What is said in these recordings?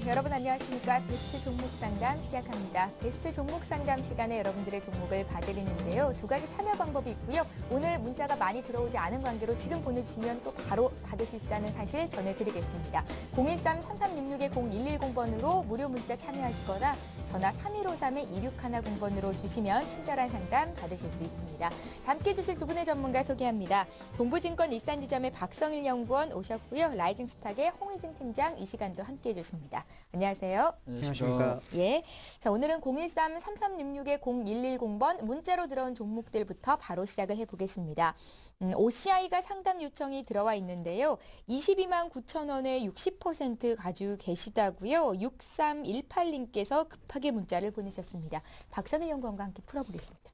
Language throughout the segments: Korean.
여러분 안녕하십니까? 베스트 종목 상담 시작합니다. 베스트 종목 상담 시간에 여러분들의 종목을 봐드리는데요. 두 가지 참여 방법이 있고요. 오늘 문자가 많이 들어오지 않은 관계로 지금 보내주시면 또 바로 받으실 수 있다는 사실 전해드리겠습니다. 013-3366-0110번으로 무료 문자 참여하시거나 전화 3153-2610번으로 주시면 친절한 상담 받으실 수 있습니다. 자, 함께 해주실 두 분의 전문가 소개합니다. 동부증권 일산지점의 박성일 연구원 오셨고요. 라이징스탁의 홍희증 팀장 이 시간도 함께 해주십니다. 안녕하세요. 안녕하십니까. 예. 자, 오늘은 013-3366-0110번 문자로 들어온 종목들부터 바로 시작을 해보겠습니다. OCI가 상담 요청이 들어와 있는데요. 22만 9천 원에 60% 가지고 계시다고요. 6318님께서 급하게 문자를 보내셨습니다. 박성일 연구원과 함께 풀어보겠습니다.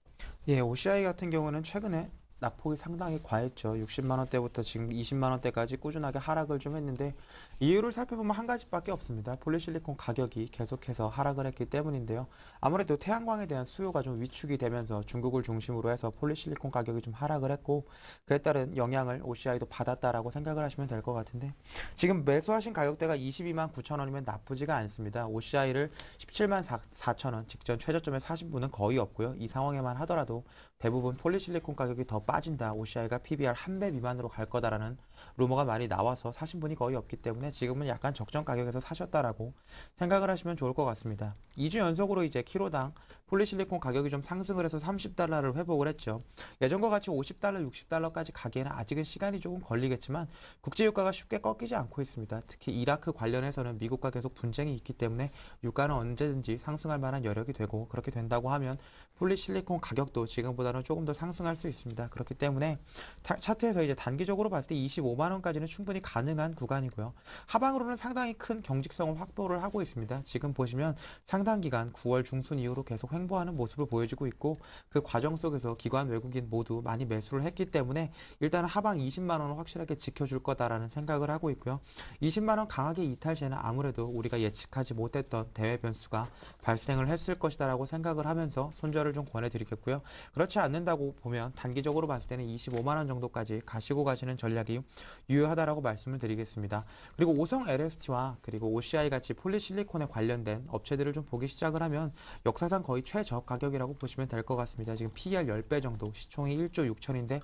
예, OCI 같은 경우는 최근에 낙폭이 상당히 과했죠. 60만 원대부터 지금 20만 원대까지 꾸준하게 하락을 좀 했는데 이유를 살펴보면 한 가지밖에 없습니다. 폴리실리콘 가격이 계속해서 하락을 했기 때문인데요. 아무래도 태양광에 대한 수요가 좀 위축이 되면서 중국을 중심으로 해서 폴리실리콘 가격이 좀 하락을 했고 그에 따른 영향을 OCI도 받았다라고 생각을 하시면 될 것 같은데 지금 매수하신 가격대가 22만 9천 원이면 나쁘지가 않습니다. OCI를 17만 4천 원 직전 최저점에 사신 분은 거의 없고요. 이 상황에만 하더라도 대부분 폴리실리콘 가격이 더 빠진다. OCI가 PBR 1배 미만으로 갈 거다라는 루머가 많이 나와서 사신 분이 거의 없기 때문에 지금은 약간 적정 가격에서 사셨다라고 생각을 하시면 좋을 것 같습니다. 2주 연속으로 이제 키로당 폴리실리콘 가격이 좀 상승을 해서 30달러를 회복을 했죠. 예전과 같이 50달러, 60달러까지 가기에는 아직은 시간이 조금 걸리겠지만 국제유가가 쉽게 꺾이지 않고 있습니다. 특히 이라크 관련해서는 미국과 계속 분쟁이 있기 때문에 유가는 언제든지 상승할 만한 여력이 되고 그렇게 된다고 하면 폴리실리콘 가격도 지금보다는 조금 더 상승할 수 있습니다. 그렇기 때문에 차트에서 이제 단기적으로 봤을 때 25만 원까지는 충분히 가능한 구간이고요. 하방으로는 상당히 큰 경직성을 확보를 하고 있습니다. 지금 보시면 상당 기간 9월 중순 이후로 계속 횡보하는 모습을 보여주고 있고 그 과정 속에서 기관 외국인 모두 많이 매수를 했기 때문에 일단은 하방 20만 원을 확실하게 지켜줄 거다라는 생각을 하고 있고요. 20만 원 강하게 이탈 시에는 아무래도 우리가 예측하지 못했던 대외 변수가 발생을 했을 것이다라고 생각을 하면서 손절을 좀 권해드리겠고요. 그렇지 않는다고 보면 단기적으로 봤을 때는 25만 원 정도까지 가시고 가시는 전략이 유효하다라고 말씀을 드리겠습니다. 그리고 오성 LST와 그리고 OCI 같이 폴리실리콘에 관련된 업체들을 좀 보기 시작을 하면 역사상 거의 최저 가격이라고 보시면 될 것 같습니다. 지금 PER 10배 정도, 시총이 1조 6천인데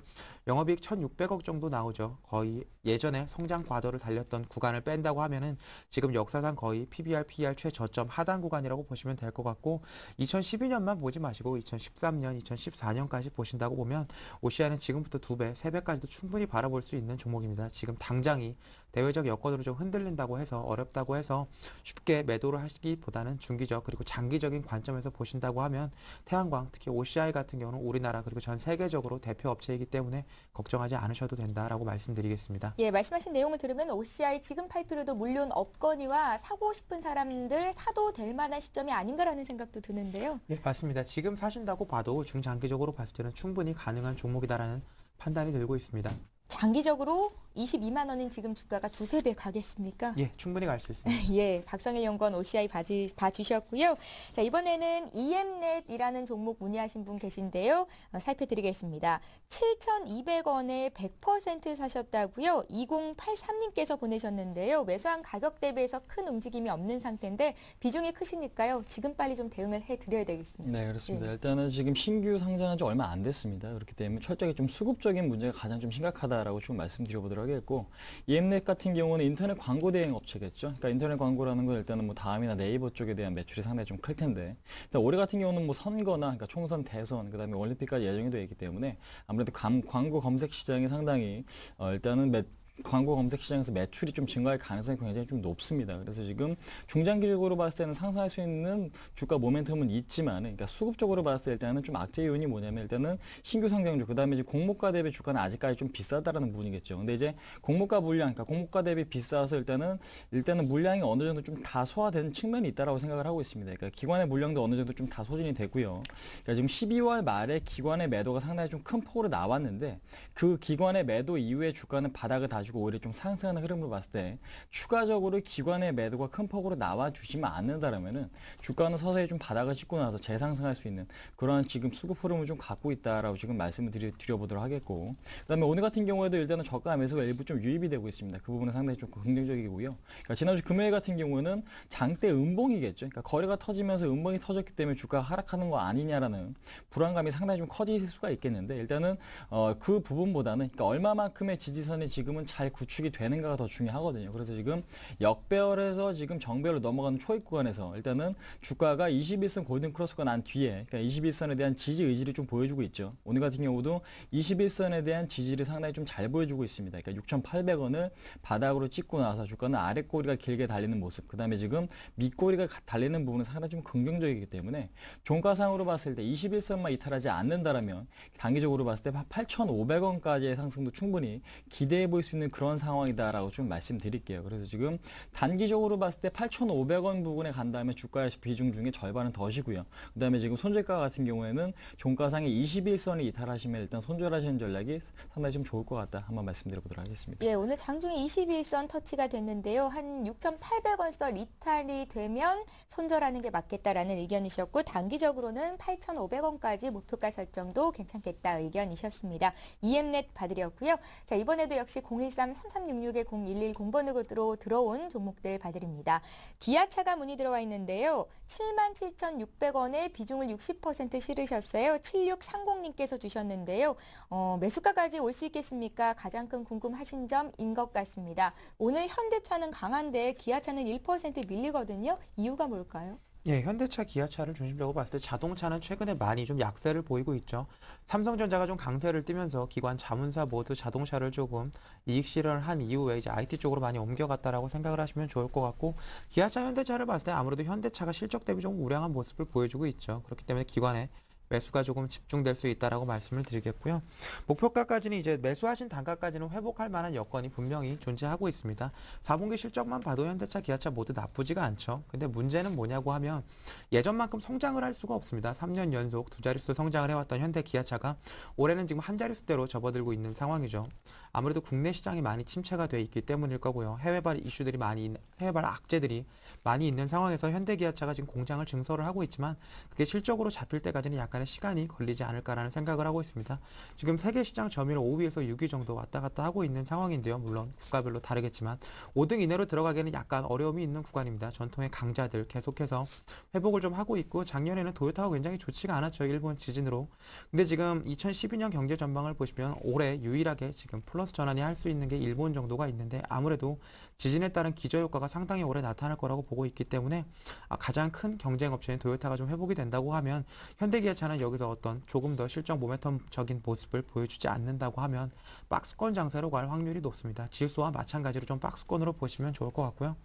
영업이익 1,600억 정도 나오죠. 거의 예전에 성장 과도를 달렸던 구간을 뺀다고 하면은 지금 역사상 거의 PBR, PER 최저점 하단 구간이라고 보시면 될 것 같고 2012년만 보지 마시고 2013년, 2014년까지 보신다고 보면 OCI는 지금부터 2배, 3배까지도 충분히 바라볼 수 있는 종목입니다. 지금 당장이 대외적 여건으로 좀 흔들린다고 해서 어렵다고 해서 쉽게 매도를 하시기보다는 중기적 그리고 장기적인 관점에서 보신다고 하면 태양광, 특히 OCI 같은 경우는 우리나라 그리고 전 세계적으로 대표 업체이기 때문에 걱정하지 않으셔도 된다라고 말씀드리겠습니다. 예, 말씀하신 내용을 들으면 OCI 지금 팔 필요도 물론 없거니와 사고 싶은 사람들 사도 될 만한 시점이 아닌가라는 생각도 드는데요. 예, 맞습니다. 지금 사신다고 봐도 중장기적으로 봤을 때는 충분히 가능한 종목이다라는 판단이 들고 있습니다. 장기적으로 22만 원인 지금 주가가 두세 배 가겠습니까? 예, 충분히 갈 수 있습니다. 예, 박성일 연구원 OCI 봐주셨고요. 자, 이번에는 EM넷이라는 종목 문의하신 분 계신데요. 살펴드리겠습니다. 7,200원에 100% 사셨다고요. 2083님께서 보내셨는데요. 매수한 가격 대비해서 큰 움직임이 없는 상태인데 비중이 크시니까요. 지금 빨리 좀 대응을 해드려야 되겠습니다. 네, 그렇습니다. 예. 일단은 지금 신규 상장한 지 얼마 안 됐습니다. 그렇기 때문에 철저하게 좀 수급적인 문제가 가장 좀 심각하다라고 좀 말씀드려보도록 하겠고, EM넷 같은 경우는 인터넷 광고 대행 업체겠죠. 그러니까 인터넷 광고라는 건 일단은 뭐 다음이나 네이버 쪽에 대한 매출이 상당히 좀 클 텐데, 일단 올해 같은 경우는 뭐 선거나 그러니까 총선, 대선, 그다음에 올림픽까지 예정이 되어 있기 때문에 아무래도 광고 검색 시장이 상당히 일단은 광고 검색 시장에서 매출이 좀 증가할 가능성이 굉장히 좀 높습니다. 그래서 지금 중장기적으로 봤을 때는 상승할 수 있는 주가 모멘텀은 있지만, 그러니까 수급적으로 봤을 때 일단은 좀 악재 요인이 뭐냐면 일단은 신규 상장주, 그다음에 이제 공모가 대비 주가는 아직까지 좀 비싸다라는 부분이겠죠. 근데 이제 공모가 물량, 그러니까 공모가 대비 비싸서 일단은 물량이 어느 정도 좀 다 소화된 측면이 있다라고 생각을 하고 있습니다. 그러니까 기관의 물량도 어느 정도 좀 다 소진이 되고요. 그러니까 지금 12월 말에 기관의 매도가 상당히 좀 큰 폭으로 나왔는데 그 기관의 매도 이후에 주가는 바닥을 다 가지고 오히려 좀 상승하는 흐름으로 봤을 때 추가적으로 기관의 매도가 큰 폭으로 나와주시면 않는다라면은 주가는 서서히 좀 바닥을 찍고 나서 재상승할 수 있는 그런 지금 수급 흐름을 좀 갖고 있다라고 지금 말씀을 드려보도록 하겠고, 그다음에 오늘 같은 경우에도 일단은 저가 매수가 일부 좀 유입이 되고 있습니다. 그 부분은 상당히 좀 긍정적이고요. 그러니까 지난주 금요일 같은 경우에는 장대 음봉이겠죠. 그러니까 거래가 터지면서 음봉이 터졌기 때문에 주가가 하락하는 거 아니냐라는 불안감이 상당히 좀 커질 수가 있겠는데, 일단은 그 부분보다는 그러니까 얼마만큼의 지지선이 지금은 잘 구축이 되는가가 더 중요하거든요. 그래서 지금 역배열에서 지금 정배열로 넘어가는 초입 구간에서 일단은 주가가 21선 골든 크로스가 난 뒤에, 그러니까 21선에 대한 지지 의지를 좀 보여주고 있죠. 오늘 같은 경우도 21선에 대한 지지를 상당히 좀 잘 보여주고 있습니다. 그러니까 6,800원을 바닥으로 찍고 나서 주가는 아랫꼬리가 길게 달리는 모습, 그 다음에 지금 밑꼬리가 달리는 부분은 상당히 좀 긍정적이기 때문에 종가상으로 봤을 때 21선만 이탈하지 않는다라면 단기적으로 봤을 때 8,500원까지의 상승도 충분히 기대해 볼 수 있는 그런 상황이다라고 좀 말씀드릴게요. 그래서 지금 단기적으로 봤을 때 8,500원 부분에 간다면 주가의 비중 중에 절반은 덫이고요. 그 다음에 지금 손절가 같은 경우에는 종가상의 21선이 이탈하시면 일단 손절하시는 전략이 상당히 좀 좋을 것 같다. 한번 말씀드려보도록 하겠습니다. 예, 오늘 장중에 21선 터치가 됐는데요. 한 6,800원 선 이탈이 되면 손절하는 게 맞겠다라는 의견이셨고, 단기적으로는 8,500원까지 목표가 설정도 괜찮겠다 의견이셨습니다. EM넷 봐드렸고요. 자, 이번에도 역시 013-3366-0110번으로 들어온 종목들 봐드립니다. 기아차가 문의 들어와 있는데요. 77,600원에 비중을 60% 실으셨어요. 7630님께서 주셨는데요. 매수가까지 올 수 있겠습니까? 가장 큰 궁금하신 점인 것 같습니다. 오늘 현대차는 강한데 기아차는 1% 밀리거든요. 이유가 뭘까요? 예, 현대차, 기아차를 중심적으로 봤을 때 자동차는 최근에 많이 좀 약세를 보이고 있죠. 삼성전자가 좀 강세를 띠면서 기관 자문사 모두 자동차를 조금 이익 실현을 한 이후에 이제 IT 쪽으로 많이 옮겨갔다라고 생각을 하시면 좋을 것 같고, 기아차, 현대차를 봤을 때 아무래도 현대차가 실적 대비 좀 우량한 모습을 보여주고 있죠. 그렇기 때문에 기관의 매수가 조금 집중될 수 있다라고 말씀을 드리겠고요. 목표가까지는 이제 매수하신 단가까지는 회복할 만한 여건이 분명히 존재하고 있습니다. 4분기 실적만 봐도 현대차, 기아차 모두 나쁘지가 않죠. 근데 문제는 뭐냐고 하면 예전만큼 성장을 할 수가 없습니다. 3년 연속 두 자릿수 성장을 해왔던 현대, 기아차가 올해는 지금 한 자릿수대로 접어들고 있는 상황이죠. 아무래도 국내 시장이 많이 침체가 돼 있기 때문일 거고요. 해외발 이슈들이 해외발 악재들이 많이 있는 상황에서 현대, 기아차가 지금 공장을 증설을 하고 있지만 그게 실적으로 잡힐 때까지는 약간의 시간이 걸리지 않을까라는 생각을 하고 있습니다. 지금 세계 시장 점유율 5위에서 6위 정도 왔다 갔다 하고 있는 상황인데요. 물론 국가별로 다르겠지만 5등 이내로 들어가기에는 약간 어려움이 있는 구간입니다. 전통의 강자들 계속해서 회복을 좀 하고 있고, 작년에는 토요타가 굉장히 좋지가 않았죠. 일본 지진으로. 근데 지금 2012년 경제 전망을 보시면 올해 유일하게 지금 플러스 전환이 할 수 있는 게 일본 정도가 있는데, 아무래도 지진에 따른 기저효과가 상당히 오래 나타날 거라고 보고 있기 때문에 가장 큰 경쟁 업체인 토요타가 좀 회복이 된다고 하면, 현대기아차는 여기서 어떤 조금 더 실적 모멘텀적인 모습을 보여주지 않는다고 하면 박스권 장세로 갈 확률이 높습니다. 지수와 마찬가지로 좀 박스권으로 보시면 좋을 것 같고요.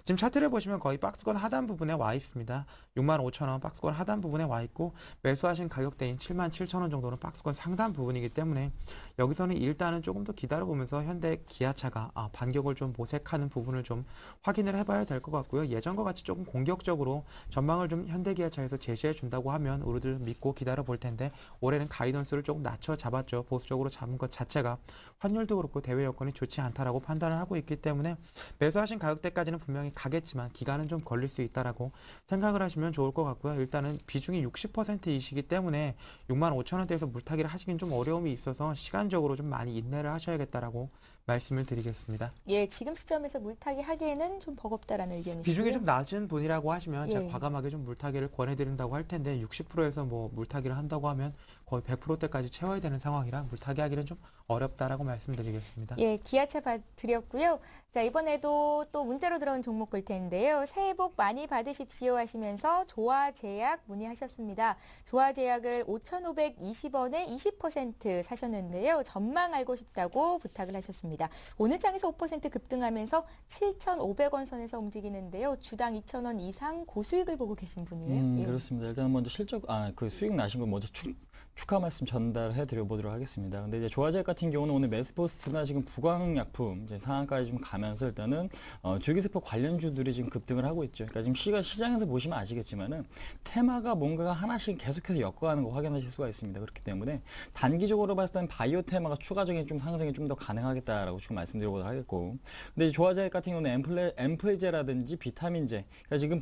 지금 차트를 보시면 거의 박스권 하단 부분에 와 있습니다. 65,000원 박스권 하단 부분에 와 있고, 매수하신 가격대인 77,000원 정도는 박스권 상단 부분이기 때문에 여기서는 일단은 조금 더 기다려보면서 현대, 기아차가 반격을 좀 모색하는 부분을 좀 확인을 해봐야 될 것 같고요. 예전과 같이 조금 공격적으로 전망을 좀 현대, 기아차에서 제시해 준다고 하면 우리들 믿고 기다려 볼 텐데, 올해는 가이던스를 조금 낮춰 잡았죠. 보수적으로 잡은 것 자체가 환율도 그렇고 대외 여건이 좋지 않다라고 판단을 하고 있기 때문에 매수하신 가격대까지는 분명히 가겠지만 기간은 좀 걸릴 수 있다라고 생각을 하시면 좋을 것 같고요. 일단은 비중이 60%이시기 때문에 65,000원대에서 물타기를 하시긴 좀 어려움이 있어서 시간적으로 좀 많이 인내를 하셔야겠다라고 말씀을 드리겠습니다. 예, 지금 시점에서 물타기 하기에는 좀 버겁다라는 의견이시고요. 비중이 좀 낮은 분이라고 하시면 제가 예. 과감하게 좀 물타기를 권해드린다고 할 텐데, 60%에서 뭐 물타기를 한다고 하면 거의 100%대까지 채워야 되는 상황이라 물타기 하기는 좀 어렵다라고 말씀드리겠습니다. 예, 기아차 드렸고요. 자, 이번에도 또 문자로 들어온 종목 볼 텐데요. 새해 복 많이 받으십시오 하시면서 조화제약 문의하셨습니다. 조화제약을 5,520원에 20% 사셨는데요. 전망 알고 싶다고 부탁을 하셨습니다. 오늘 장에서 5% 급등하면서 7,500원 선에서 움직이는데요. 주당 2,000원 이상 고수익을 보고 계신 분이에요. 예. 그렇습니다. 일단 먼저 그 수익 나신 거 먼저 축하 말씀 전달해 드려 보도록 하겠습니다. 근데 이제 조화제약 같은 경우는 오늘 메디포스트나 지금 부광약품 이제 상한가에 좀 가면서 일단은 줄기세포 관련주들이 지금 급등을 하고 있죠. 그러니까 지금 시장에서 보시면 아시겠지만은 테마가 뭔가가 하나씩 계속해서 엮어가는 거 확인하실 수가 있습니다. 그렇기 때문에 단기적으로 봤을 때는 바이오 테마가 추가적인 좀 상승이 좀 더 가능하겠다라고 지금 말씀드려보도록 하겠고, 근데 이제 조화제약 같은 경우는 앰플제라든지 비타민제, 그러니까 지금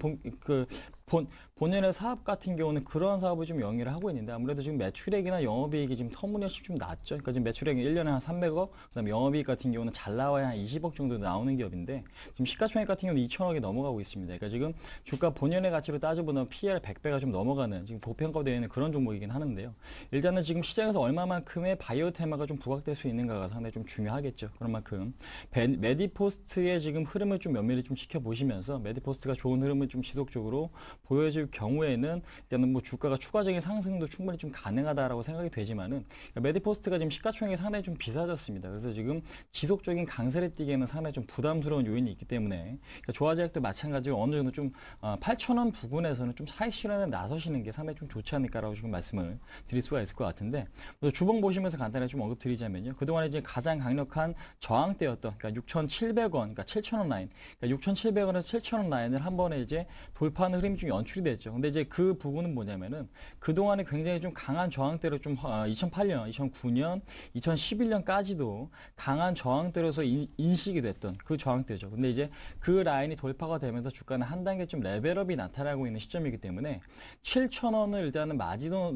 본연의 사업 같은 경우는 그러한 사업을 좀 영위를 하고 있는데 아무래도 지금 매출액이나 영업이익이 지금 터무니없이 좀 낮죠. 그러니까 지금 매출액이 1년에 한 300억, 그다음에 영업이익 같은 경우는 잘 나와야 한 20억 정도 나오는 기업인데 지금 시가총액 같은 경우는 2천억이 넘어가고 있습니다. 그러니까 지금 주가 본연의 가치로 따져보면 PER 100배가 좀 넘어가는 지금 고평가되어 있는 그런 종목이긴 하는데요. 일단은 지금 시장에서 얼마만큼의 바이오 테마가 좀 부각될 수 있는가가 상당히 좀 중요하겠죠. 그런 만큼 메디포스트의 지금 흐름을 좀 면밀히 좀 지켜보시면서 메디포스트가 좋은 흐름을 좀 지속적으로 보여줄 경우에는 일단은 뭐 주가가 추가적인 상승도 충분히 좀 가능하다라고 생각이 되지만은 메디포스트가 지금 시가총액이 상당히 좀 비싸졌습니다. 그래서 지금 지속적인 강세를 띠기에는 상당히 좀 부담스러운 요인이 있기 때문에 그러니까 조화제약도 마찬가지로 어느 정도 좀 8,000원 부근에서는 좀 차익 실현에 나서시는 게 상당히 좀 좋지 않을까라고 지금 말씀을 드릴 수가 있을 것 같은데, 주봉 보시면서 간단히 좀 언급드리자면요. 그동안에 이제 가장 강력한 저항대였던 그러니까 6,700원, 그러니까 7,000원 라인, 그러니까 6,700원에서 7,000원 라인을 한 번에 이제 돌파하는 흐름이 좀 연출이 됐죠. 근데 이제 그 부분은 뭐냐면은 그동안에 굉장히 좀 강한 저항대로 좀 2008년, 2009년, 2011년까지도 강한 저항대로서 인식이 됐던 그 저항대죠. 근데 이제 그 라인이 돌파가 되면서 주가는 한 단계 좀 레벨업이 나타나고 있는 시점이기 때문에 7,000원을 일단은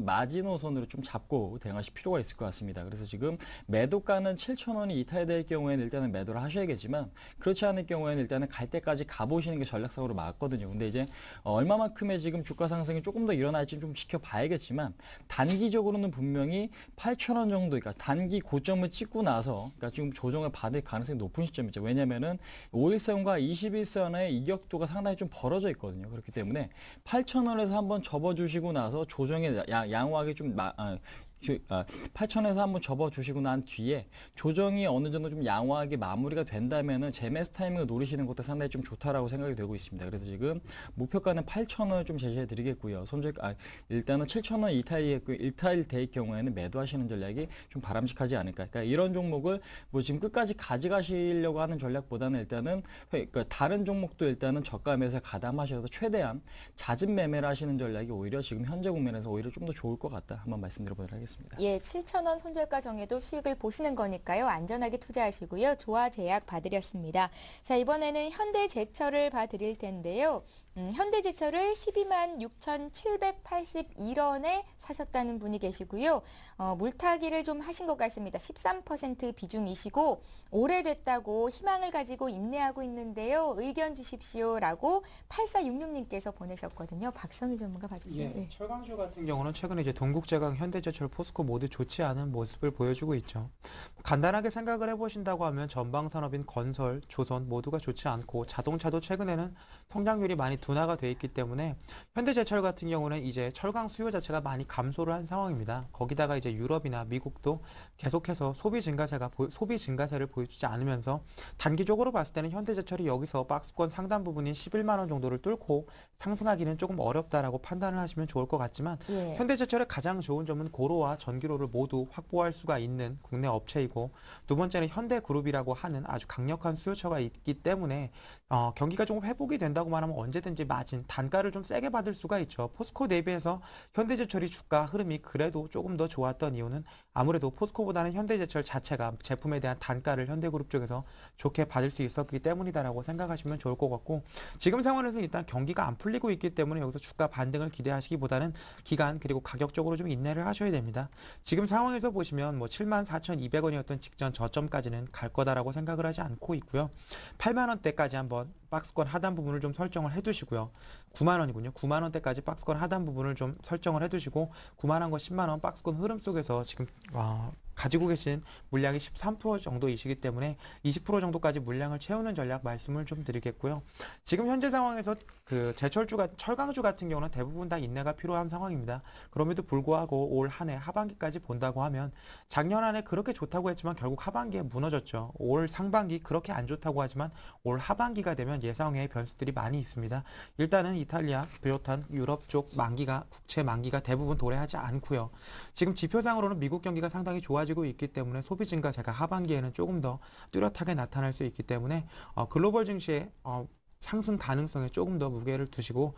마지노선으로 좀 잡고 대응하실 필요가 있을 것 같습니다. 그래서 지금 매도가는 7,000원이 이탈될 경우에는 일단은 매도를 하셔야겠지만 그렇지 않을 경우에는 일단은 갈 때까지 가보시는 게 전략상으로 맞거든요. 근데 이제 얼마만큼의 지금 주가 상승이 조금 더 일어날지 좀 지켜봐야겠지만 단기적으로는 분명히 8,000원 정도, 그러니까 단기 고점을 찍고 나서 그러니까 지금 조정을 받을 가능성이 높은 시점이죠. 왜냐면은 5일선과 21선의 이격도가 상당히 좀 벌어져 있거든요. 그렇기 때문에 8,000원에서 한번 접어주시고 나서 조정에 양호하게 좀 8,000원에서 한번 접어주시고 난 뒤에 조정이 어느 정도 좀 양호하게 마무리가 된다면은 재매수 타이밍을 노리시는 것도 상당히 좀 좋다라고 생각이 되고 있습니다. 그래서 지금 목표가는 8,000원을 좀 제시해 드리겠고요. 일단은 7,000원 이탈될 경우에는 매도하시는 전략이 좀 바람직하지 않을까. 그러니까 이런 종목을 뭐 지금 끝까지 가져가시려고 하는 전략보다는 일단은 그러니까 다른 종목도 일단은 저가 매수에 가담하셔서 최대한 잦은 매매를 하시는 전략이 오히려 지금 현재 국면에서 오히려 좀 더 좋을 것 같다. 한번 말씀드려보도록 하겠습니다. 예, 7,000원 손절가 정해도 수익을 보시는 거니까요. 안전하게 투자하시고요. 조화제약 봐드렸습니다. 자, 이번에는 현대제철을 봐드릴 텐데요. 현대제철을 126,781원에 사셨다는 분이 계시고요. 물타기를 좀 하신 것 같습니다. 13% 비중이시고 오래됐다고 희망을 가지고 인내하고 있는데요. 의견 주십시오라고 8466님께서 보내셨거든요. 박성희 전문가 봐주세요. 예, 네. 철강주 같은 경우는 최근에 이제 동국제강, 현대제철, 포스코 모두 좋지 않은 모습을 보여주고 있죠. 간단하게 생각을 해보신다고 하면 전방산업인 건설, 조선 모두가 좋지 않고 자동차도 최근에는 성장률이 많이 둔화가 돼 있기 때문에 현대제철 같은 경우는 이제 철강 수요 자체가 많이 감소를 한 상황입니다. 거기다가 이제 유럽이나 미국도 계속해서 소비 증가세를 보여주지 않으면서 단기적으로 봤을 때는 현대제철이 여기서 박스권 상단 부분인 11만 원 정도를 뚫고 상승하기는 조금 어렵다라고 판단을 하시면 좋을 것 같지만 예. 현대제철의 가장 좋은 점은 고로와 전기로를 모두 확보할 수가 있는 국내 업체이고, 두 번째는 현대그룹이라고 하는 아주 강력한 수요처가 있기 때문에 경기가 조금 회복이 된다고 말하면 언제든지 마진 단가를 좀 세게 받을 수가 있죠. 포스코 대비해서 현대제철이 주가 흐름이 그래도 조금 더 좋았던 이유는 아무래도 포스코보다는 현대제철 자체가 제품에 대한 단가를 현대그룹 쪽에서 좋게 받을 수 있었기 때문이다라고 생각하시면 좋을 것 같고, 지금 상황에서 일단 경기가 안 풀리고 있기 때문에 여기서 주가 반등을 기대하시기보다는 기간 그리고 가격적으로 좀 인내를 하셔야 됩니다. 지금 상황에서 보시면 뭐 74,200원이었던 직전 저점까지는 갈 거다라고 생각을 하지 않고 있고요. 8만 원대까지 한번 박스권 하단 부분을 좀 설정을 해두시고요. 9만 원이군요. 9만 원대까지 박스권 하단 부분을 좀 설정을 해두시고 9만 원과 10만 원 박스권 흐름 속에서 지금 가지고 계신 물량이 13% 정도이시기 때문에 20% 정도까지 물량을 채우는 전략 말씀을 좀 드리겠고요. 지금 현재 상황에서 그 제철주가 철강주 같은 경우는 대부분 다 인내가 필요한 상황입니다. 그럼에도 불구하고 올 한 해 하반기까지 본다고 하면 작년 한 해 그렇게 좋다고 했지만 결국 하반기에 무너졌죠. 올 상반기 그렇게 안 좋다고 하지만 올 하반기가 되면 예상외의 변수들이 많이 있습니다. 일단은 이탈리아 비롯한 유럽 쪽 만기가 국채 만기가 대부분 도래하지 않고요. 지금 지표상으로는 미국 경기가 상당히 좋아지고 있기 때문에 소비 증가세가 하반기에는 조금 더 뚜렷하게 나타날 수 있기 때문에 글로벌 증시의 상승 가능성에 조금 더 무게를 두시고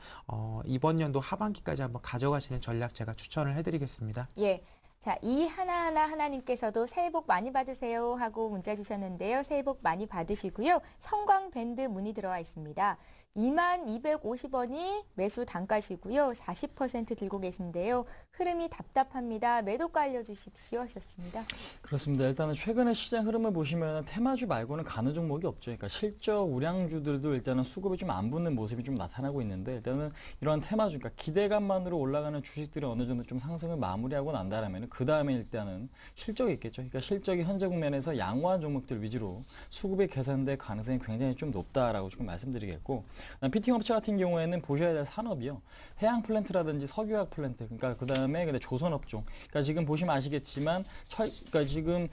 이번 연도 하반기까지 한번 가져가시는 전략 제가 추천을 해드리겠습니다. 예. 자, 이 하나님께서도 새해 복 많이 받으세요 하고 문자 주셨는데요. 새해 복 많이 받으시고요. 성광밴드 문의 들어와 있습니다. 2250원이 매수 단가시고요. 40% 들고 계신데요. 흐름이 답답합니다. 매도가 알려주십시오 하셨습니다. 그렇습니다. 일단은 최근에 시장 흐름을 보시면 테마주 말고는 가는 종목이 없죠. 그러니까 실적 우량주들도 일단은 수급이 좀 안 붙는 모습이 좀 나타나고 있는데 일단은 이러한 테마주, 그러니까 기대감만으로 올라가는 주식들이 어느 정도 좀 상승을 마무리하고 난다라면 그 다음에 일단은 실적이 있겠죠. 그러니까 실적이 현재 국면에서 양호한 종목들 위주로 수급이 개선될 가능성이 굉장히 좀 높다라고 조금 말씀드리겠고, 피팅 업체 같은 경우에는 보셔야 될 산업이요. 해양 플랜트라든지 석유화학 플랜트, 그러니까 그 다음에 근데 조선업종. 그러니까 지금 보시면 아시겠지만 그러니까 지금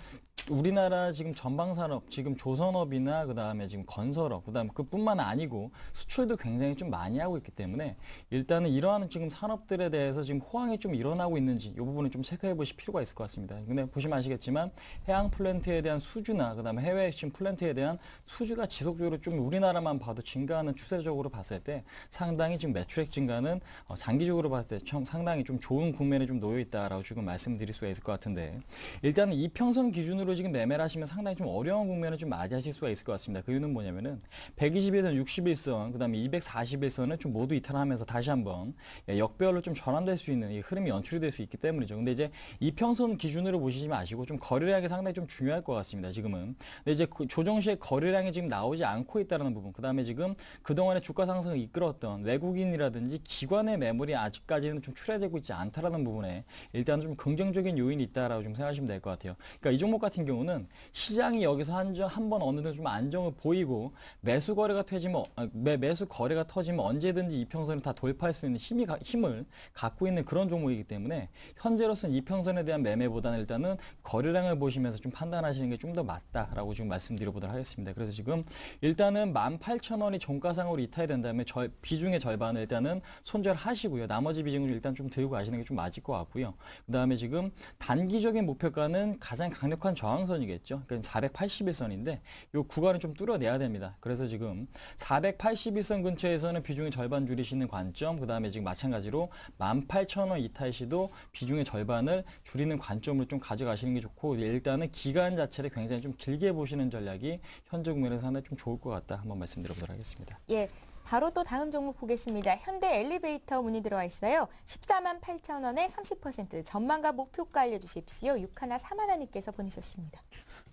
우리나라 지금 전방산업, 지금 조선업이나 그 다음에 지금 건설업, 그 다음에 그뿐만 아니고 수출도 굉장히 좀 많이 하고 있기 때문에 일단은 이러한 지금 산업들에 대해서 지금 호황이 좀 일어나고 있는지 이 부분을 좀 체크해 보실 필요가 있을 것 같습니다. 근데 보시면 아시겠지만 해양 플랜트에 대한 수주나 그 다음에 해외 지금 플랜트에 대한 수주가 지속적으로 좀 우리나라만 봐도 증가하는 추세적으로 봤을 때 상당히 지금 매출액 증가는 장기적으로 봤을 때 상당히 좀 좋은 국면에 좀 놓여 있다라고 지금 말씀드릴 수가 있을 것 같은데, 일단은 이평선 기준으로 지금 매매를 하시면 상당히 좀 어려운 국면을 좀 맞이하실 수가 있을 것 같습니다. 그 이유는 뭐냐면은 120일선, 60일선, 그 다음에 241선을 좀 모두 이탈하면서 다시 한번 역배열로 좀 전환될 수 있는 이 흐름이 연출이 될 수 있기 때문이죠. 근데 이제 이평선 기준으로 보시지 마시고 좀 거래량이 상당히 좀 중요할 것 같습니다. 지금은. 근데 이제 조정 시에 거래량이 지금 나오지 않고 있다는 부분, 그 다음에 지금 그동안의 주가 상승을 이끌었던 외국인이라든지 기관의 매물이 아직까지는 좀 출회되고 있지 않다라는 부분에 일단 좀 긍정적인 요인이 있다라고 좀 생각하시면 될 것 같아요. 그러니까 이 종목 같은 경우는 시장이 여기서 한번 어느 정도 좀 안정을 보이고 매수 거래가 터지면 언제든지 이평선을 다 돌파할 수 있는 힘을 갖고 있는 그런 종목이기 때문에 현재로서는 이평선에 대한 매매보다는 일단은 거래량을 보시면서 좀 판단하시는 게 좀 더 맞다라고 지금 말씀드려보도록 하겠습니다. 그래서 지금 일단은 18,000원이 종가상으로 이탈이 된다면 비중의 절반을 일단은 손절하시고요. 나머지 비중을 일단 좀 들고 가시는 게 좀 맞을 것 같고요. 그 다음에 지금 단기적인 목표가는 가장 강력한 저항선이겠죠. 그러니까 481선인데 이 구간을 좀 뚫어내야 됩니다. 그래서 지금 481선 근처에서는 비중의 절반 줄이시는 관점, 그 다음에 지금 마찬가지로 18,000원 이탈 시도 비중의 절반을 줄이는 관점으로 좀 가져가시는 게 좋고, 일단은 기간 자체를 굉장히 좀 길게 보시는 전략이 현재 국면에서 상당히 좀 좋을 것 같다 한번 말씀드려보도록 하겠습니다. 예. 바로 또 다음 종목 보겠습니다. 현대 엘리베이터 문의 들어와 있어요. 148,000원에 30% 전망과 목표가 알려주십시오. 6141님께서 보내셨습니다.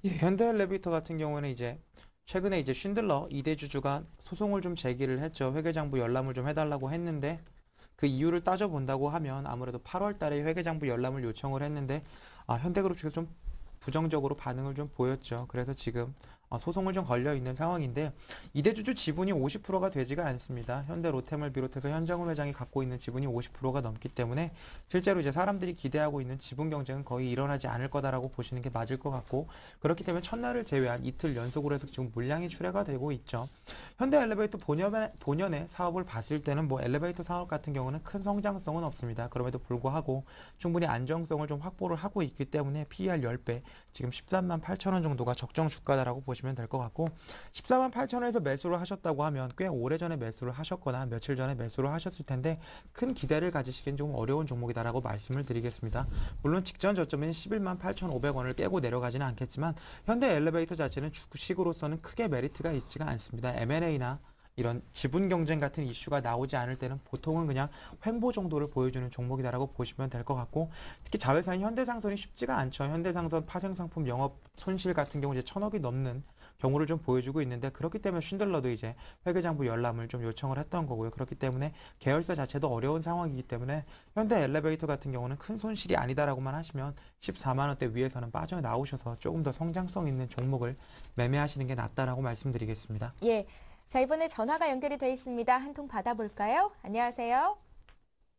예, 현대 엘리베이터 같은 경우는 이제 최근에 이제 쉰들러 2대 주주가 소송을 좀 제기를 했죠. 회계장부 열람을 좀 해달라고 했는데 그 이유를 따져본다고 하면 아무래도 8월 달에 회계장부 열람을 요청을 했는데 현대그룹 측에서 좀 부정적으로 반응을 좀 보였죠. 그래서 지금 소송을 좀 걸려 있는 상황인데 이대주주 지분이 50%가 되지가 않습니다. 현대 로템을 비롯해서 현정훈 회장이 갖고 있는 지분이 50%가 넘기 때문에 실제로 이제 사람들이 기대하고 있는 지분 경쟁은 거의 일어나지 않을 거다라고 보시는 게 맞을 것 같고, 그렇기 때문에 첫날을 제외한 이틀 연속으로 해서 지금 물량이 출회가 되고 있죠. 현대 엘리베이터 본연의 사업을 봤을 때는 뭐 엘리베이터 사업 같은 경우는 큰 성장성은 없습니다. 그럼에도 불구하고 충분히 안정성을 좀 확보를 하고 있기 때문에 PER 10배, 지금 138,000원 정도가 적정 주가다라고 보시면 될 것 같고, 148,000원에서 매수를 하셨다고 하면 꽤 오래전에 매수를 하셨거나 며칠 전에 매수를 하셨을 텐데 큰 기대를 가지시기엔 좀 어려운 종목이다라고 말씀을 드리겠습니다. 물론 직전 저점인 118,500원을 깨고 내려가지는 않겠지만 현대 엘리베이터 자체는 주식으로서는 크게 메리트가 있지가 않습니다. M&A나 이런 지분 경쟁 같은 이슈가 나오지 않을 때는 보통은 그냥 횡보 정도를 보여주는 종목이다라고 보시면 될 것 같고, 특히 자회사인 현대상선이 쉽지가 않죠. 현대상선 파생상품 영업 손실 같은 경우 이제 1,000억이 넘는 경우를 좀 보여주고 있는데, 그렇기 때문에 쉰들러도 이제 회계장부 열람을 좀 요청을 했던 거고요. 그렇기 때문에 계열사 자체도 어려운 상황이기 때문에 현대 엘리베이터 같은 경우는 큰 손실이 아니다라고만 하시면 14만 원대 위에서는 빠져나오셔서 조금 더 성장성 있는 종목을 매매하시는 게 낫다라고 말씀드리겠습니다. 예. 자, 이번에 전화가 연결이 돼 있습니다. 한 통 받아볼까요? 안녕하세요.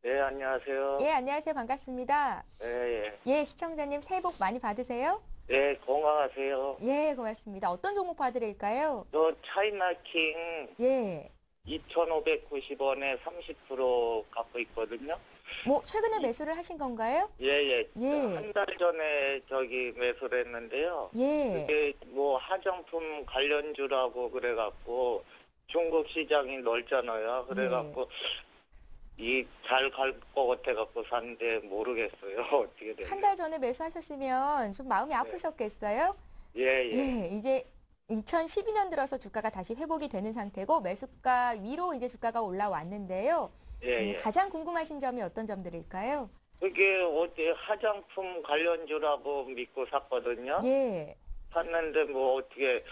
네, 안녕하세요. 예, 안녕하세요. 반갑습니다. 예, 예, 시청자님 새해 복 많이 받으세요. 예, 건강하세요. 예, 고맙습니다. 어떤 종목 봐드릴까요? 저 차이나킹 예. 2,590원에 30% 갖고 있거든요. 뭐 최근에 매수를 하신 건가요? 예. 예. 한 달 전에 저기 매수를 했는데요. 예. 그게 뭐 화장품 관련주라고 그래갖고 중국 시장이 넓잖아요. 그래갖고 이 잘 갈 것 같아갖고 샀는데 모르겠어요. 어떻게 되는지. 한 달 전에 매수하셨으면 좀 마음이 아프셨겠어요? 예. 예, 이제 2012년 들어서 주가가 다시 회복이 되는 상태고 매수가 위로 이제 주가가 올라왔는데요. 예. 가장 궁금하신 점이 어떤 점들일까요? 그게 어디 화장품 관련주라고 믿고 샀거든요. 예. 샀는데 뭐 어떻게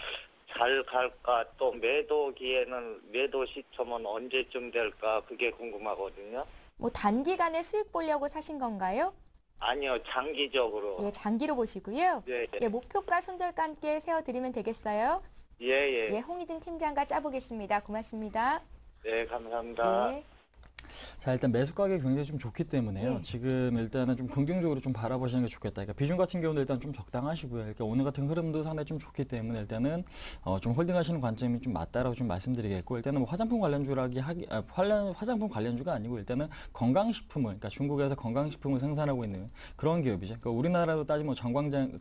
잘 갈까, 또 매도 기회는, 매도 시점은 언제쯤 될까, 그게 궁금하거든요. 뭐 단기간에 수익 보려고 사신 건가요? 아니요, 장기적으로. 예, 장기로 보시고요. 예. 예, 목표가 손절가 함께 세워드리면 되겠어요? 예. 예, 홍희진 팀장과 짜보겠습니다. 고맙습니다. 네, 감사합니다. 예. 자, 일단 매수 가격이 굉장히 좀 좋기 때문에요. 네. 지금 일단은 좀 긍정적으로 좀 바라보시는 게 좋겠다. 그러니까 비중 같은 경우는 일단 좀 적당하시고요. 그러니까 오늘 같은 흐름도 상당히 좀 좋기 때문에 일단은 좀 홀딩하시는 관점이 좀 맞다라고 좀 말씀드리겠고, 일단은 뭐 화장품 화장품 관련주가 아니고 일단은 건강식품을, 그러니까 중국에서 건강식품을 생산하고 있는 그런 기업이죠. 그러니까 우리나라로 따지면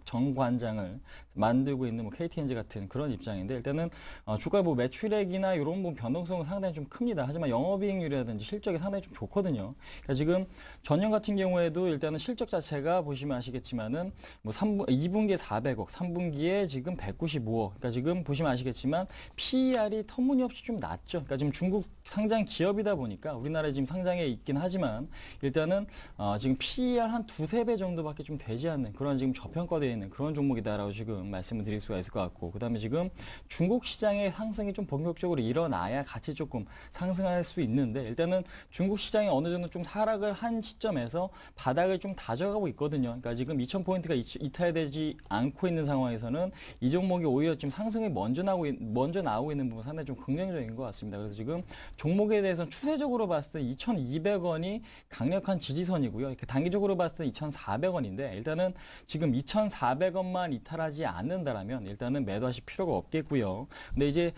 정관장을 만들고 있는 뭐 KTNG 같은 그런 입장인데, 일단은 주가 뭐 매출액이나 이런 뭐 변동성은 상당히 좀 큽니다. 하지만 영업이익률이라든지 실적이 상당히 좀 좋거든요. 그러니까 지금 전년 같은 경우에도 일단은 실적 자체가 보시면 아시겠지만은 뭐 2분기에 400억, 3분기에 지금 195억. 그러니까 지금 보시면 아시겠지만 PER이 터무니없이 좀 낮죠. 그러니까 지금 중국 상장 기업이다 보니까 우리나라에 지금 상장에 있긴 하지만 일단은 지금 PER 한 두세 배 정도밖에 좀 되지 않는 그런 지금 저평가되어 있는 그런 종목이다라고 지금 말씀을 드릴 수가 있을 것 같고, 그다음에 지금 중국 시장의 상승이 좀 본격적으로 일어나야 같이 조금 상승할 수 있는데, 일단은 중국 시장이 어느 정도 좀 하락을 한 시점에서 바닥을 좀 다져가고 있거든요. 그러니까 지금 2,000포인트가 이탈되지 않고 있는 상황에서는 이 종목이 오히려 지금 상승이 먼저 나오고 있는 부분 상당히 좀 긍정적인 것 같습니다. 그래서 지금 종목에 대해서는 추세적으로 봤을 때 2,200원이 강력한 지지선이고요. 이렇게 단기적으로 봤을 때 2,400원인데, 일단은 지금 2,400원만 이탈하지 않는다라면 일단은 매도하실 필요가 없겠고요. 근데 이제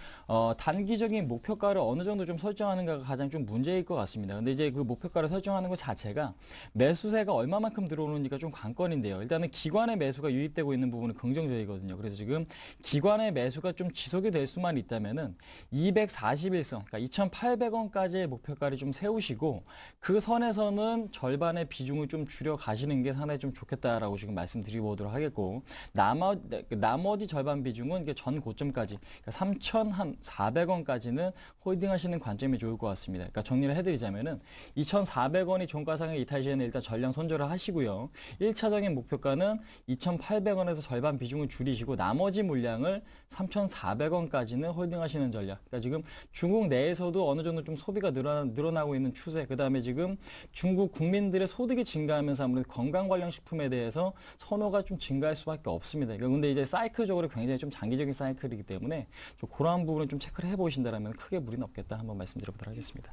단기적인 목표가를 어느 정도 좀 설정하는가가 가장 좀 문제일 것 같습니다. 근데 이제 그 목표가를 설정하는 것 자체가 매수세가 얼마만큼 들어오는지가 좀 관건인데요. 일단은 기관의 매수가 유입되고 있는 부분은 긍정적이거든요. 그래서 지금 기관의 매수가 좀 지속이 될 수만 있다면은 241선, 그러니까 2,800원까지의 목표가를 좀 세우시고 그 선에서는 절반의 비중을 좀 줄여 가시는 게 상당히 좀 좋겠다라고 지금 말씀드리도록 하겠고, 나머지 절반 비중은 전 고점까지, 그러니까 3,400원까지는 홀딩하시는 관점이 좋을 것 같습니다. 그러니까 정리를 해드리자면은 2,400원이 종가상의 이탈 시에는 일단 전량 손절을 하시고요. 1차적인 목표가는 2,800원에서 절반 비중을 줄이시고 나머지 물량을 3,400원까지는 홀딩하시는 전략. 그러니까 지금 중국 내에서도 어느 정도 좀 소비가 늘어나고 있는 추세. 그다음에 지금 중국 국민들의 소득이 증가하면서 아무래도 건강 관련 식품에 대해서 선호가 좀 증가할 수밖에 없습니다. 그런데 이제 사이클적으로 굉장히 좀 장기적인 사이클이기 때문에 좀 그러한 부분을 좀 체크를 해보신다면 크게 무리는 없겠다 한번 말씀드려보도록 하겠습니다.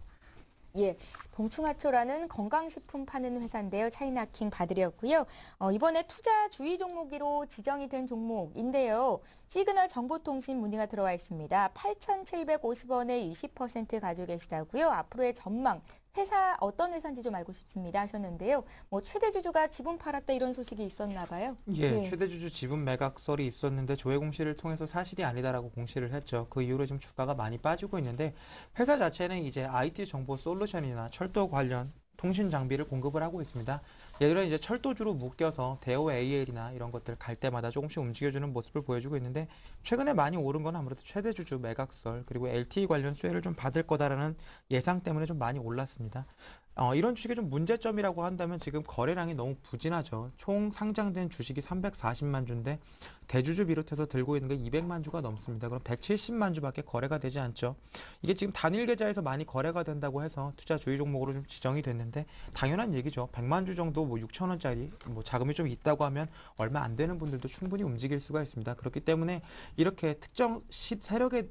예, 동충하초라는 건강식품 파는 회사인데요. 차이나킹 봐드렸고요. 이번에 투자 주의 종목으로 지정이 된 종목인데요. 시그널 정보통신 문의가 들어와 있습니다. 8,750원에 20% 가지고 계시다고요. 앞으로의 전망, 회사 어떤 회사인지 좀 알고 싶습니다 하셨는데요. 뭐 최대 주주가 지분 팔았다 이런 소식이 있었나 봐요. 예, 최대주주 지분 매각설이 있었는데 조회 공시를 통해서 사실이 아니다라고 공시를 했죠. 그 이후로 지금 주가가 많이 빠지고 있는데, 회사 자체는 이제 IT 정보 솔루션이나 철도 관련 통신 장비를 공급을 하고 있습니다. 예전에 이제 철도주로 묶여서 대우 AL이나 이런 것들 갈 때마다 조금씩 움직여주는 모습을 보여주고 있는데 최근에 많이 오른 건 아무래도 최대주주 매각설 그리고 LTE 관련 수혜를 좀 받을 거다라는 예상 때문에 좀 많이 올랐습니다. 이런 주식의 좀 문제점이라고 한다면 지금 거래량이 너무 부진하죠. 총 상장된 주식이 340만 주인데 대주주 비롯해서 들고 있는 게 200만 주가 넘습니다. 그럼 170만 주밖에 거래가 되지 않죠. 이게 지금 단일 계좌에서 많이 거래가 된다고 해서 투자 주의 종목으로 좀 지정이 됐는데 당연한 얘기죠. 100만 주 정도 뭐 6천 원짜리 뭐 자금이 좀 있다고 하면 얼마 안 되는 분들도 충분히 움직일 수가 있습니다. 그렇기 때문에 이렇게 특정 세력의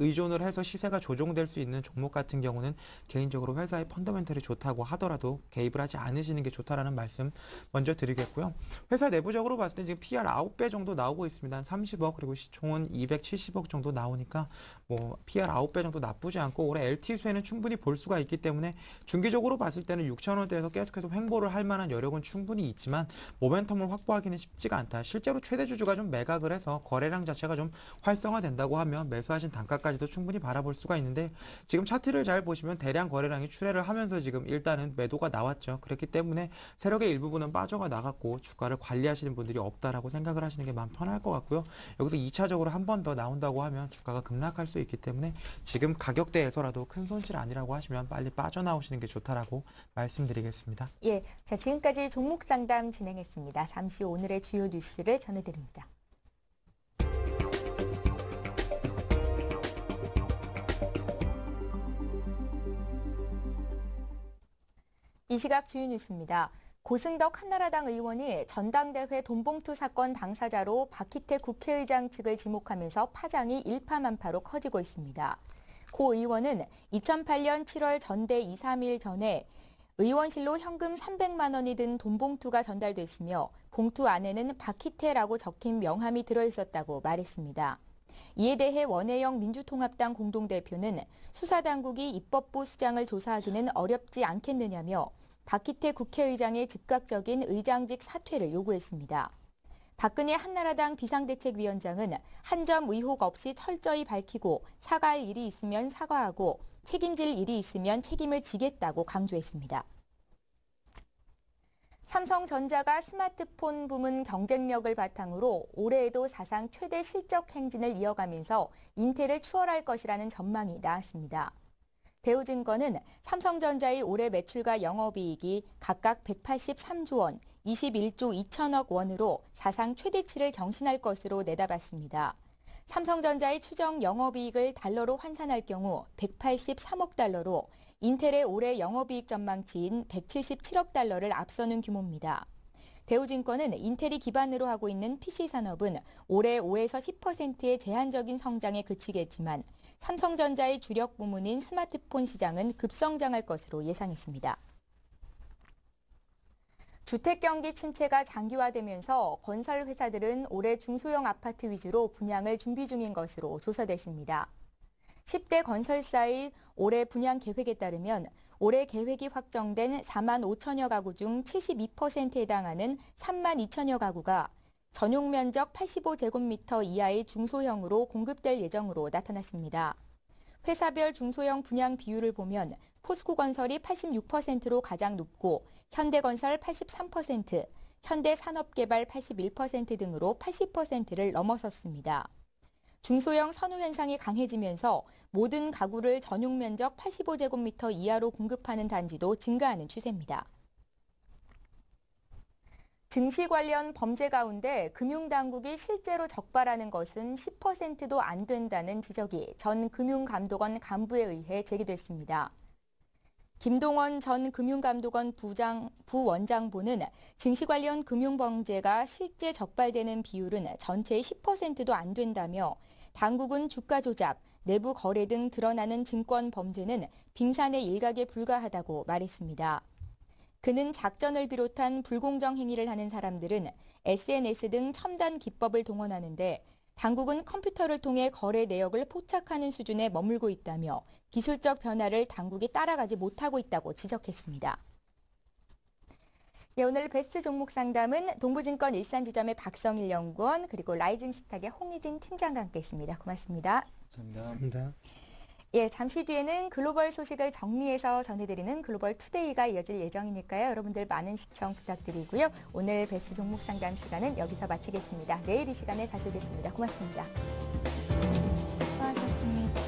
의존을 해서 시세가 조정될 수 있는 종목 같은 경우는 개인적으로 회사의 펀더멘털이 좋다고 하더라도 개입을 하지 않으시는 게 좋다라는 말씀 먼저 드리겠고요. 회사 내부적으로 봤을 때 지금 PR 9배 정도 나오고 있습니다. 한 30억 그리고 시총은 270억 정도 나오니까 뭐 PR 9배 정도 나쁘지 않고 올해 LT 수혜는 충분히 볼 수가 있기 때문에 중기적으로 봤을 때는 6천 원대에서 계속해서 횡보를 할 만한 여력은 충분히 있지만 모멘텀을 확보하기는 쉽지가 않다. 실제로 최대 주주가 좀 매각을 해서 거래량 자체가 좀 활성화된다고 하면 매수하신 단가까지도 충분히 바라볼 수가 있는데 지금 차트를 잘 보시면 대량 거래량이 출회를 하면서 지금 일단은 매도가 나왔죠. 그렇기 때문에 세력의 일부분은 빠져가 나갔고 주가를 관리하시는 분들이 없다라고 생각을 하시는 게 마음 편할 것 같고요. 여기서 2차적으로 한 번 더 나온다고 하면 주가가 급락할 수 있기 때문에 지금 가격대에서라도 큰 손실 아니라고 하시면 빨리 빠져나오시는 게 좋다라고 말씀드리겠습니다. 예, 자 지금까지 종목 상담 진행했습니다. 잠시 후 오늘의 주요 뉴스를 전해드립니다. 이 시각 주요 뉴스입니다. 고승덕 한나라당 의원이 전당대회 돈봉투 사건 당사자로 박희태 국회의장 측을 지목하면서 파장이 일파만파로 커지고 있습니다. 고 의원은 2008년 7월 전대 2, 3일 전에 의원실로 현금 300만 원이 든 돈봉투가 전달됐으며 봉투 안에는 박희태라고 적힌 명함이 들어있었다고 말했습니다. 이에 대해 원혜영 민주통합당 공동대표는 수사당국이 입법부 수장을 조사하기는 어렵지 않겠느냐며 박희태 국회의장의 즉각적인 의장직 사퇴를 요구했습니다. 박근혜 한나라당 비상대책위원장은 한 점 의혹 없이 철저히 밝히고 사과할 일이 있으면 사과하고 책임질 일이 있으면 책임을 지겠다고 강조했습니다. 삼성전자가 스마트폰 부문 경쟁력을 바탕으로 올해에도 사상 최대 실적 행진을 이어가면서 인텔을 추월할 것이라는 전망이 나왔습니다. 대우증권은 삼성전자의 올해 매출과 영업이익이 각각 183조 원, 21조 2천억 원으로 사상 최대치를 경신할 것으로 내다봤습니다. 삼성전자의 추정 영업이익을 달러로 환산할 경우 183억 달러로 인텔의 올해 영업이익 전망치인 177억 달러를 앞서는 규모입니다. 대우증권은 인텔이 기반으로 하고 있는 PC 산업은 올해 5에서 10%의 제한적인 성장에 그치겠지만 삼성전자의 주력 부문인 스마트폰 시장은 급성장할 것으로 예상했습니다. 주택 경기 침체가 장기화되면서 건설 회사들은 올해 중소형 아파트 위주로 분양을 준비 중인 것으로 조사됐습니다. 10대 건설사의 올해 분양 계획에 따르면 올해 계획이 확정된 4만 5천여 가구 중 72%에 해당하는 3만 2천여 가구가 전용 면적 85제곱미터 이하의 중소형으로 공급될 예정으로 나타났습니다. 회사별 중소형 분양 비율을 보면 포스코건설이 86%로 가장 높고 현대건설 83%, 현대산업개발 81% 등으로 80%를 넘어섰습니다. 중소형 선호 현상이 강해지면서 모든 가구를 전용 면적 85제곱미터 이하로 공급하는 단지도 증가하는 추세입니다. 증시 관련 범죄 가운데 금융당국이 실제로 적발하는 것은 10%도 안 된다는 지적이 전 금융감독원 간부에 의해 제기됐습니다. 김동원 전 금융감독원 부원장보는 증시 관련 금융범죄가 실제 적발되는 비율은 전체의 10%도 안 된다며 당국은 주가 조작, 내부 거래 등 드러나는 증권 범죄는 빙산의 일각에 불과하다고 말했습니다. 그는 작전을 비롯한 불공정 행위를 하는 사람들은 SNS 등 첨단 기법을 동원하는데 당국은 컴퓨터를 통해 거래 내역을 포착하는 수준에 머물고 있다며 기술적 변화를 당국이 따라가지 못하고 있다고 지적했습니다. 예, 오늘 베스트 종목 상담은 동부증권 일산지점의 박성일 연구원 그리고 라이징스탁의 홍희진 팀장과 함께했습니다. 고맙습니다. 감사합니다. 예, 잠시 뒤에는 글로벌 소식을 정리해서 전해드리는 글로벌 투데이가 이어질 예정이니까요. 여러분들 많은 시청 부탁드리고요. 오늘 베스트 종목 상담 시간은 여기서 마치겠습니다. 내일 이 시간에 다시 오겠습니다. 고맙습니다. 수고하셨습니다.